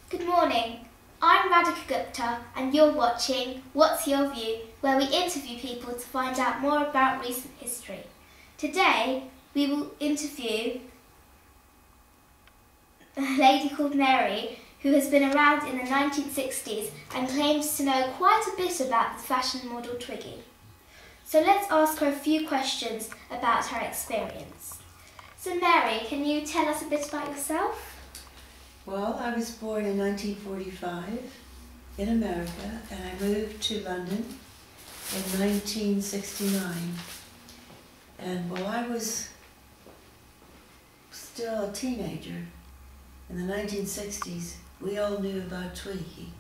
Good morning, I'm Radhika Gupta and you're watching What's Your View, where we interview people to find out more about recent history. Today we will interview a lady called Mary who has been around in the 1960s and claims to know quite a bit about the fashion model Twiggy. So let's ask her a few questions about her experience. So Mary, can you tell us a bit about yourself? Well, I was born in 1945 in America and I moved to London in 1969. And while I was still a teenager in the 1960s, we all knew about Twiggy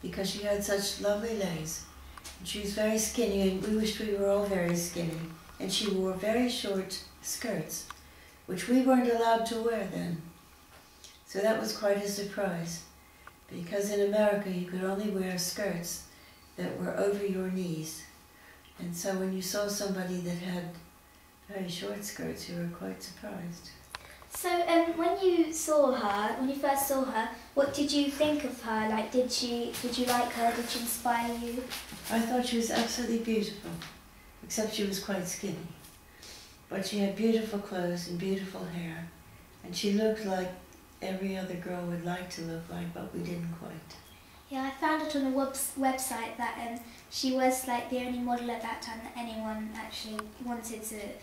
because she had such lovely legs. And she was very skinny, and we wished we were all very skinny. And she wore very short skirts, which we weren't allowed to wear then. So that was quite a surprise, because in America you could only wear skirts that were over your knees. And so when you saw somebody that had very short skirts, you were quite surprised. So when you first saw her, what did you think of her? Like, did you like her? Did she inspire you? I thought she was absolutely beautiful, except she was quite skinny. But she had beautiful clothes and beautiful hair, and she looked like every other girl would like to look like, but we didn't quite. Yeah, I found it on a website that she was like the only model at that time that anyone actually wanted to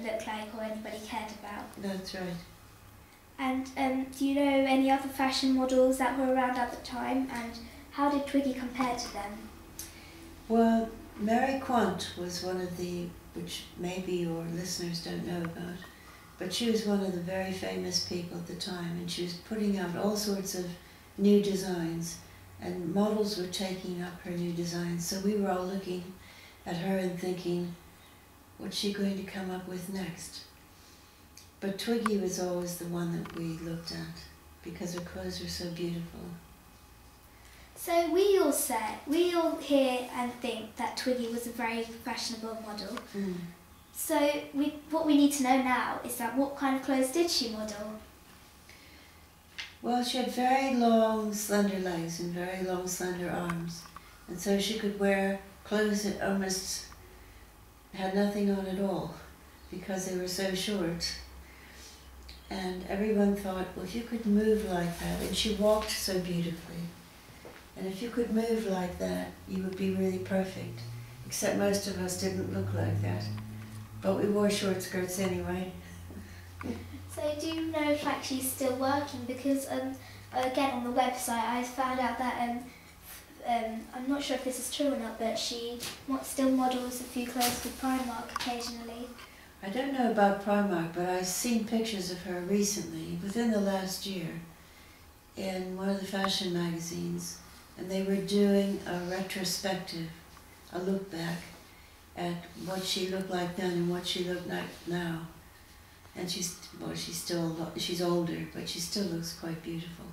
look like or anybody cared about. That's right. And do you know any other fashion models that were around at the time, and how did Twiggy compare to them? Well, Mary Quant was one of the, which maybe your listeners don't know about, but she was one of the very famous people at the time, and she was putting out all sorts of new designs, and models were taking up her new designs. So we were all looking at her and thinking, what's she going to come up with next? But Twiggy was always the one that we looked at, because her clothes were so beautiful. So we all hear and think that Twiggy was a very fashionable model. Mm. So what we need to know now is that what kind of clothes did she model? Well, she had very long, slender legs and very long, slender arms. And so she could wear clothes that almost had nothing on at all because they were so short. And everyone thought, well, if you could move like that, and she walked so beautifully, and if you could move like that, you would be really perfect. Except most of us didn't look like that. But we wore short skirts anyway. So do you know if like she's still working? Because again on the website I found out that I'm not sure if this is true or not, but she still models a few clothes for Primark occasionally. I don't know about Primark, but I've seen pictures of her recently, within the last year, in one of the fashion magazines, and they were doing a retrospective, a look back at what she looked like then and what she looked like now. And she's older, but she still looks quite beautiful.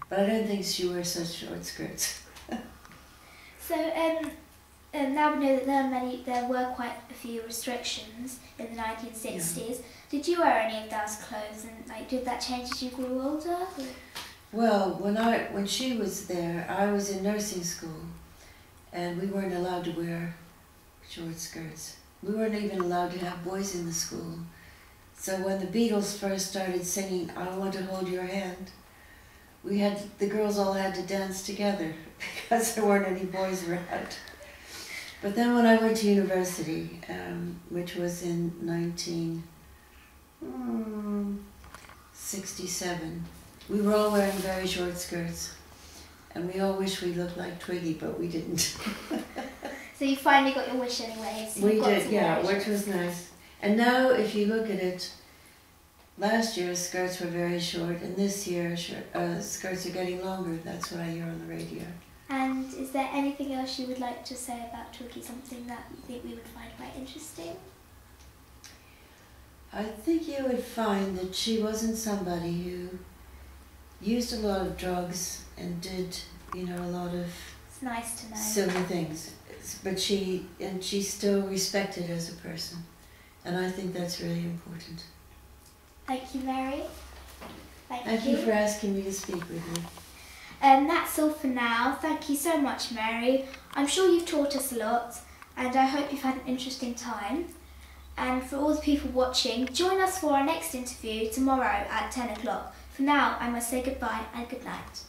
But I don't think she wears such short skirts. So now we know that there were quite a few restrictions in the 1960s. Yeah. Did you wear any of those clothes, and like did that change as you grew older? Well, when she was there, I was in nursing school, and we weren't allowed to wear short skirts. We weren't even allowed to have boys in the school. So when the Beatles first started singing, "I Want to Hold Your Hand," the girls all had to dance together because there weren't any boys around. But then when I went to university, which was in 1967, we were all wearing very short skirts. And we all wished we looked like Twiggy, but we didn't. So you finally got your wish anyway. So we did, yeah, which was nice. And now, if you look at it, last year skirts were very short, and this year skirts are getting longer. That's what I hear on the radio. And is there anything else you would like to say about Twiggy, something that you think we would find quite interesting? I think you would find that she wasn't somebody who used a lot of drugs and did, a lot of nice to know. silly things. But she's still respected as a person. And I think that's really important. Thank you, Mary. Thank you for asking me to speak with you. That's all for now. Thank you so much, Mary. I'm sure you've taught us a lot, and I hope you've had an interesting time. And for all the people watching, join us for our next interview tomorrow at 10 o'clock. For now, I must say goodbye and good night.